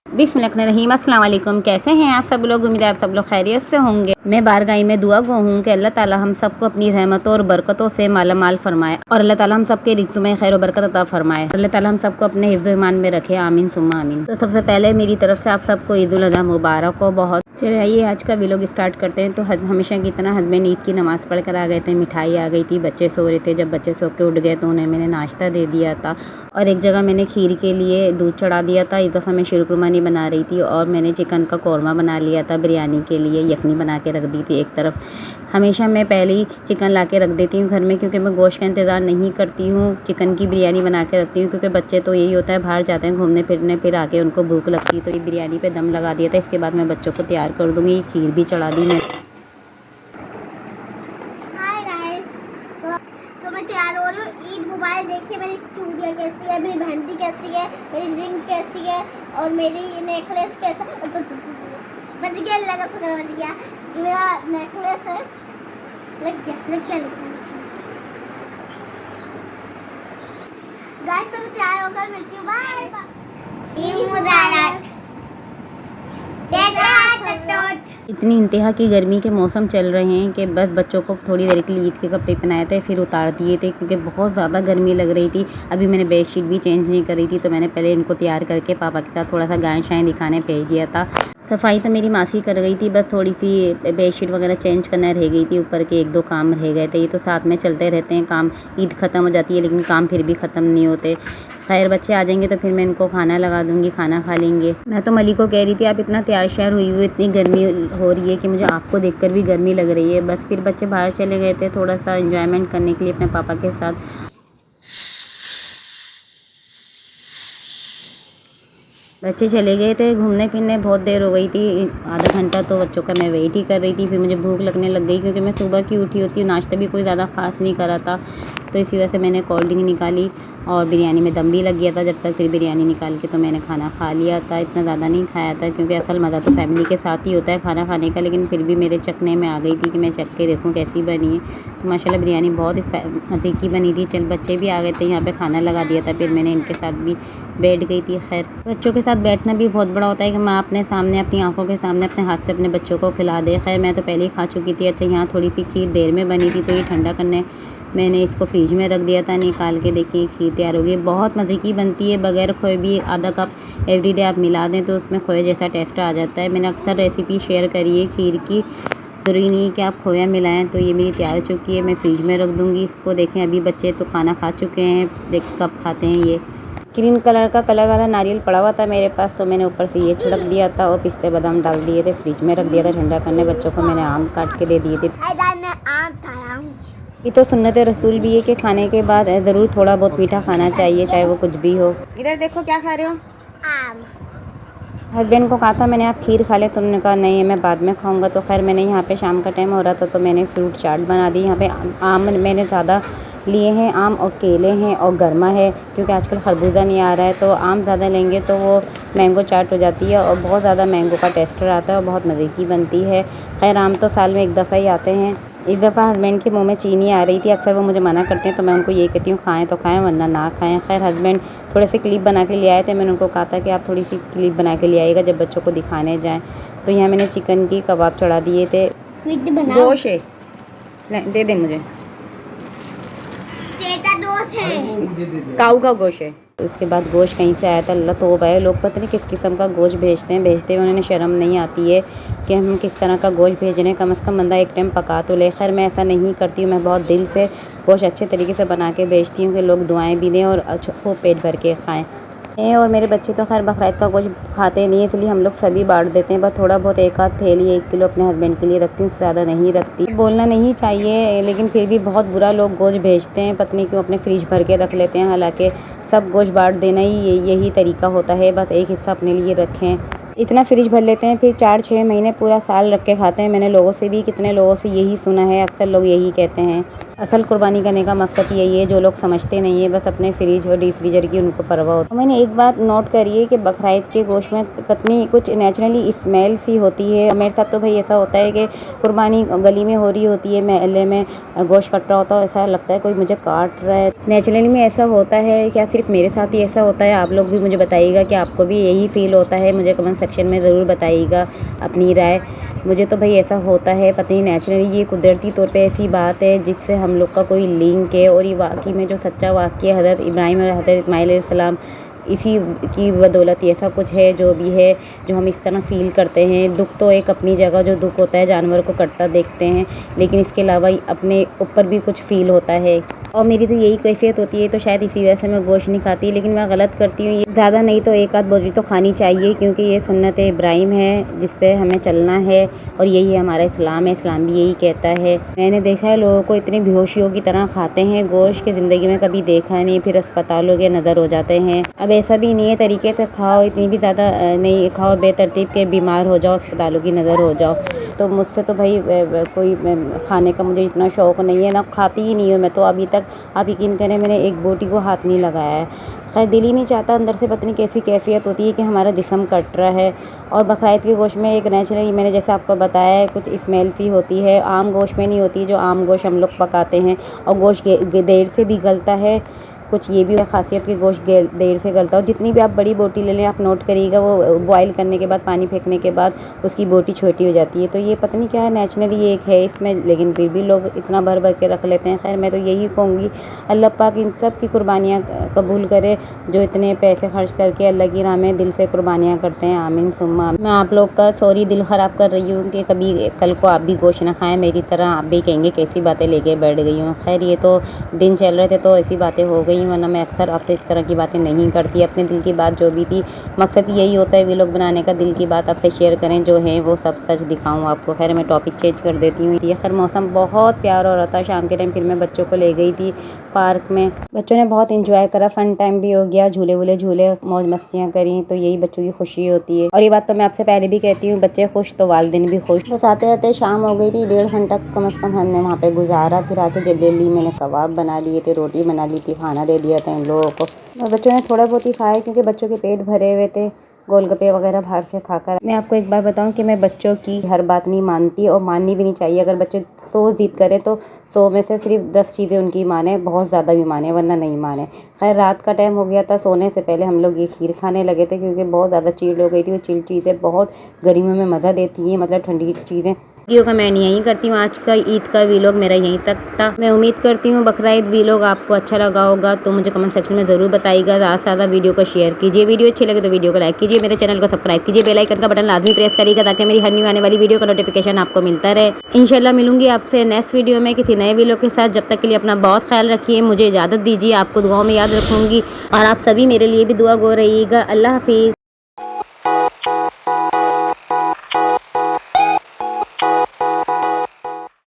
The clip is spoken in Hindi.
बिस्मिल्लाहिर्रहमानिर्रहीम। अस्सलाम वालेकुम। कैसे हैं आप सब लोग? उम्मीद है आप सब लोग खैरियत से होंगे। मैं बारगाही में दुआ गो हूँ कि अल्लाह ताला हम सबको अपनी रहमतों और बरकतों से माला माल फरमाए और अल्लाह ताला हम सबके रिज़्क़ में खैर और बरकत अता फरमाए। अल्लाह ताला हम सबको अपने हिफ्ज़ ईमान में रखे। आमीन सुम्मा आमीन। तो सबसे पहले मेरी तरफ से आप सबको ईद उल अज़हा मुबारक हो। बहुत चलिए आइए आज का व्लॉग स्टार्ट करते हैं। तो हमेशा की तरह हस्बैंड ईद की नमाज़ पढ़ कर आ गए थे। मिठाई आ गई थी, बच्चे सो रहे थे। जब बच्चे सो के उठ गए तो उन्हें मैंने नाश्ता दे दिया था और एक जगह मैंने खीर के लिए दूध चढ़ा दिया था। इस दफ़ा मैं शीरकुरमा नहीं बना रही थी और मैंने चिकन का कौरमा बना लिया था। बिरयानी के लिए यखनी बना के रख दी थी एक तरफ। हमेशा मैं पहले ही चिकन ला के रख देती हूँ घर में, क्योंकि मैं गोश्त का इंतज़ार नहीं करती हूँ। चिकन की बिरयानी बना के रखती हूँ क्योंकि बच्चे तो यही होता है, बाहर जाते हैं घूमने फिरने, फिर आके उनको भूख लगती है। तो ये बिरयानी पे दम लगा दिया था। इसके बाद मैं बच्चों को तैयार कर दूँगी। खीर भी चढ़ा दी मैं। हाय गाइस, तो मैं तैयार हो रही हूँ। ईद मुबारक। देखिए मेरी चूड़ियाँ कैसी है, मेरी मेहंदी कैसी है, मेरी रिंग कैसी है और मेरी नेकलेस कैसा। तो बच गया, अल्लाह का शुक्र बच गया। ये मेरा नेकलेस है, लग गया गाइस। तो मैं तैयार होकर मिलती हूँ। बाय। ईद मुबारक। इतनी इंतहा की गर्मी के मौसम चल रहे हैं कि बस बच्चों को थोड़ी देर के लिए ईद के कपड़े पहनाए थे, फिर उतार दिए थे क्योंकि बहुत ज़्यादा गर्मी लग रही थी। अभी मैंने बेडशीट भी चेंज नहीं करी थी, तो मैंने पहले इनको तैयार करके पापा के साथ थोड़ा सा गाय शाएँ दिखाने भेज दिया था। सफाई तो मेरी मासी कर गई थी, बस थोड़ी सी बेडशीट वगैरह चेंज करना रह गई थी। ऊपर के एक दो काम रह गए थे। ये तो साथ में चलते रहते हैं काम। ईद ख़त्म हो जाती है लेकिन काम फिर भी ख़त्म नहीं होते। खैर बच्चे आ जाएंगे तो फिर मैं इनको खाना लगा दूंगी, खाना खा लेंगे। मैं तो मली को कह रही थी आप इतना तैयार श्यार हुई हुई, इतनी गर्मी हो रही है कि मुझे आपको देखकर भी गर्मी लग रही है। बस फिर बच्चे बाहर चले गए थे थोड़ा सा एंजॉयमेंट करने के लिए अपने पापा के साथ। बच्चे चले गए थे घूमने फिरने, बहुत देर हो गई थी। आधा घंटा तो बच्चों का मैं वेट ही कर रही थी। फिर मुझे भूख लगने लग गई क्योंकि मैं सुबह की उठी होती हूँ, नाश्ता भी कोई ज़्यादा ख़ास नहीं करा था। तो इसी वजह से मैंने कोल्ड ड्रिंक निकाली और बिरयानी में दम भी लग गया था जब तक। फिर बिरयानी निकाल के तो मैंने खाना खा लिया था। इतना ज़्यादा नहीं खाया था क्योंकि असल मज़ा तो फैमिली के साथ ही होता है खाना खाने का। लेकिन फिर भी मेरे चखने में आ गई थी कि मैं चख के देखूँ कैसी बनी है। तो माशाल्लाह बिरयानी बहुत मज़े की बनी थी। चल बच्चे भी आ गए थे, यहाँ पे खाना लगा दिया था। फिर मैंने इनके साथ भी बैठ गई थी। खैर बच्चों के साथ बैठना भी बहुत बड़ा होता है कि माँ अपने सामने, अपनी आंखों के सामने अपने हाथ से अपने बच्चों को खिला दे। खैर मैं तो पहले ही खा चुकी थी। अच्छा यहाँ थोड़ी सी खीर देर में बनी थी तो ये ठंडा करने मैंने इसको फ्रिज में रख दिया था निकाल के। देखिए खीर तैयार हो गई। बहुत मज़े की बनती है, बगैर खोए भी आधा कप एवरीडे आप मिला दें तो उसमें खोए जैसा टेस्ट आ जाता है। मैंने अक्सर रेसिपी शेयर करी है खीर की, ज़रूरी नहीं है कि आप खोया मिलाएं। तो ये मेरी तैयार हो चुकी है, मैं फ्रिज में रख दूँगी इसको। देखें अभी बच्चे तो खाना खा चुके हैं, देख कब खाते हैं। ये ग्रीन कलर का कलर वाला नारियल पड़ा हुआ था मेरे पास, तो मैंने ऊपर से ये छिड़क दिया था और पिस्ते बादाम डाल दिए थे, फ्रिज में रख दिया था ठंडा करने। बच्चों को मैंने आम काट के दे दिए थे। ये तो सुन्नत रसूल भी है कि खाने के बाद ज़रूर थोड़ा बहुत मीठा खाना चाहिए, चाहे वो कुछ भी हो। इधर देखो क्या खा रहे हो? आम। हस्बैंड को कहा था मैंने आप खीर खा ले, तुमने कहा नहीं मैं बाद में खाऊंगा। तो खैर मैंने यहाँ पे शाम का टाइम हो रहा था तो मैंने फ्रूट चाट बना दी। यहाँ पे आम मैंने ज़्यादा लिए हैं, आम और केले हैं और गर्मा है क्योंकि आजकल खरबूजा नहीं आ रहा है। तो आम ज़्यादा लेंगे तो वो मैंगो चाट हो जाती है और बहुत ज़्यादा मैंगो का टेस्टर आता है और बहुत मज़े की बनती है। खैर आम तो साल में एक दफ़ा ही आते हैं। इस दफ़ा हस्बैंड के मुंह में चीनी आ रही थी। अक्सर वो मुझे मना करते हैं तो मैं उनको ये कहती हूँ खाएं तो खाएं वरना ना खाएं। खैर हस्बैंड थोड़े से क्लिप बना के ले आए थे। मैंने उनको कहा था कि आप थोड़ी सी क्लिप बना के ले आइएगा जब बच्चों को दिखाने जाएं। तो यहाँ मैंने चिकन की कबाब चढ़ा दिए थे। गोश्त है, दे दे मुझे। काऊ का गोश्त है। उसके बाद गोश्त कहीं से आया था, अल्लाह तौबा है। लोग पता नहीं किस किस्म का गोश्त भेजते हैं उन्हें शर्म नहीं आती है कि हम किस तरह का गोश्त भेज रहे हैं। कम से कम बंदा एक टाइम पका तो ले। खैर मैं ऐसा नहीं करती हूँ, मैं बहुत दिल से गोश्त अच्छे तरीके से बना के भेजती हूँ कि लोग दुआएं भी दें और खूब पेट भर के खाएँ। और मेरे बच्चे तो खैर बकरीद का गोश्त खाते नहीं है, इसलिए हम लोग सभी बांट देते हैं। बस थोड़ा बहुत एक आध थैली 1 किलो अपने हस्बैंड के लिए रखती हूँ, ज़्यादा नहीं रखती। बोलना नहीं चाहिए लेकिन फिर भी बहुत बुरा लोग गोश्त भेजते हैं, पता नहीं क्यों अपने फ्रिज भर के रख लेते हैं। हालांकि सब गोश्त बांट देना ही यही तरीका होता है, बस एक हिस्सा अपने लिए रखें। इतना फ्रिज भर लेते हैं फिर 4-6 महीने पूरा साल रख के खाते हैं। मैंने लोगों से भी, कितने लोगों से यही सुना है, अक्सर लोग यही कहते हैं। असल कुर्बानी करने का मकसद यही है, जो लोग समझते नहीं है, बस अपने फ्रिज और डीप फ्रीजर की उनको परवाह होती है। मैंने एक बात नोट करी है कि बकरीद के गोश्त में पत्नी कुछ नेचुरली स्मेल सी होती है। मेरे साथ तो भाई ऐसा होता है कि कुर्बानी गली में हो रही होती है, महल्ले में गोश्त कट रहा होता है, ऐसा लगता है कोई मुझे काट रहा है। नेचुरली में ऐसा होता है, क्या सिर्फ मेरे साथ ही ऐसा होता है? आप लोग भी मुझे बताइएगा कि आपको भी यही फील होता है। मुझे कमेंट सेक्शन में ज़रूर बताइएगा अपनी राय। मुझे तो भाई ऐसा होता है, पता नहीं नेचुरली ये कुदरती तौर पे ऐसी बात है जिससे हम लोग का कोई लिंक है। और ये वाकई में जो सच्चा वाक़या हज़रत इब्राहीम और हज़रत इस्माईल अलैहिस्सलाम, इसी की बदौलत ये ऐसा कुछ है जो भी है, जो हम इस तरह फ़ील करते हैं। दुख तो एक अपनी जगह जो दुख होता है जानवर को कटता देखते हैं, लेकिन इसके अलावा अपने ऊपर भी कुछ फ़ील होता है। और मेरी तो यही कैफियत होती है, तो शायद इसी वजह से मैं गोश्त नहीं खाती, लेकिन मैं गलत करती हूँ। ये ज़्यादा नहीं तो एक आध बोटी तो खानी चाहिए, क्योंकि ये सुन्नत इब्राहीम है जिस पे हमें चलना है, और यही हमारा इस्लाम है। इस्लाम भी यही कहता है। मैंने देखा है लोगों को इतने बेहोशियों की तरह खाते हैं गोश्त की ज़िंदगी में कभी देखा नहीं, फिर अस्पतालों के नज़र हो जाते हैं। अब ऐसा भी नहीं है, तरीके से खाओ, इतनी भी ज़्यादा नहीं खाओ बेतरतीब के बीमार हो जाओ, अस्पतालों की नज़र हो जाओ। तो मुझसे तो भाई कोई खाने का मुझे इतना शौक़ नहीं है, ना खाती ही नहीं हूँ मैं तो अभी तक। आप यकीन करें मैंने एक बोटी को हाथ नहीं लगाया है। खैर दिल ही नहीं चाहता, अंदर से पता नहीं कैसी कैफियत होती है कि हमारा जिस्म कट रहा है। और बकरीद के गोश्त में एक नेचुरली, मैंने जैसे आपको बताया है, कुछ स्मेल सी होती है, आम गोश्त में नहीं होती जो आम गोश्त हम लोग पकाते हैं। और गोश्त देर से भी गलता है, कुछ ये भी खासियत कि गोश्त देर से गलता हो। जितनी भी आप बड़ी बोटी ले लें, आप नोट करिएगा, वो बॉईल करने के बाद, पानी फेंकने के बाद उसकी बोटी छोटी हो जाती है। तो ये पता नहीं क्या है, नेचुरली एक है इसमें, लेकिन फिर भी लोग इतना भर भर के रख लेते हैं। खैर मैं तो यही कहूँगी, अल्लाह पाक इन सब की कुर्बानियाँ कबूल करे, जो इतने पैसे खर्च करके अल्लाह की राह में दिल से कुर्बानियाँ करते हैं। आमीन सुम्मा। मैं आप लोग का सॉरी दिल ख़राब कर रही हूँ कि कभी कल को आप भी गोश्त ना खाएँ मेरी तरह, आप भी कहेंगे कैसी बातें लेके बैठ गई हूँ। खैर ये तो दिन चल रहे थे तो ऐसी बातें हो गई, वरना मैं अक्सर आपसे इस तरह की बातें नहीं करती। अपने दिल की बात जो भी थी, मकसद यही होता है व्लॉग बनाने का, दिल की बात आपसे शेयर करें, जो है वो सब सच दिखाऊं आपको। खैर मैं टॉपिक चेंज कर देती हूँ। ये खैर मौसम बहुत प्यारा हो रहा था शाम के टाइम, फिर मैं बच्चों को ले गई थी पार्क में। बच्चों ने बहुत इंजॉय करा, फन टाइम भी हो गया, झूले वूले झूले, मौज मस्तियाँ करी। तो यही बच्चों की खुशी होती है। और ये बात तो मैं आपसे पहले भी कहती हूँ, बच्चे खुश तो वालिदैन भी खुश। बस आते आते शाम हो गई थी, 1.5 घंटा कम से कम हमने वहाँ पे गुजारा। फिर आके जल्दी मैंने कबाब बना लिए थे, रोटी बना ली थी, खाना दे दिया था इन लोगों को। और बच्चों ने थोड़ा बहुत ही खाया क्योंकि बच्चों के पेट भरे हुए थे, गोलगप्पे वगैरह बाहर से खाकर। मैं आपको एक बार बताऊं कि मैं बच्चों की हर बात नहीं मानती, और माननी भी नहीं चाहिए। अगर बच्चे 100 ज़िद करें तो 100 में से सिर्फ 10 चीज़ें उनकी माने, बहुत ज़्यादा भी माने, वरना नहीं माने। खैर रात का टाइम हो गया था, सोने से पहले हम लोग ये खीर खाने लगे थे, क्योंकि बहुत ज़्यादा चिल्ड हो गई थी। वो चिल्ड चीज़ें बहुत गर्मियों में मज़ा देती हैं, मतलब ठंडी चीज़ें। वीडियो का मैं यहीं करती हूँ। आज का ईद का व्लॉग मेरा यहीं तक था। मैं उम्मीद करती हूँ बकरीद व्लॉग आपको अच्छा लगा होगा, तो मुझे कमेंट सेक्शन में ज़रूर बताइएगा। ज़्यादा से ज़्यादा वीडियो को शेयर कीजिए, वीडियो अच्छी लगे तो वीडियो को लाइक कीजिए, मेरे चैनल को सब्सक्राइब कीजिए, बेल आइकन का बटन लाजमी प्रेस करिएगा ताकि मेरी हर न्यू आने वाली वीडियो का नोटिफिकेशन आपको मिलता रहे। इंशाल्लाह मिलूंगी आपसे नेक्स्ट वीडियो में किसी नए व्लॉग के साथ। जब तक के लिए अपना बहुत ख्याल रखिए, मुझे इजाज़त दीजिए। आपको दुआओं में याद रखूँगी, और आप सभी मेरे लिए भी दुआ गो रहिएगा। अल्लाह हाफिज़।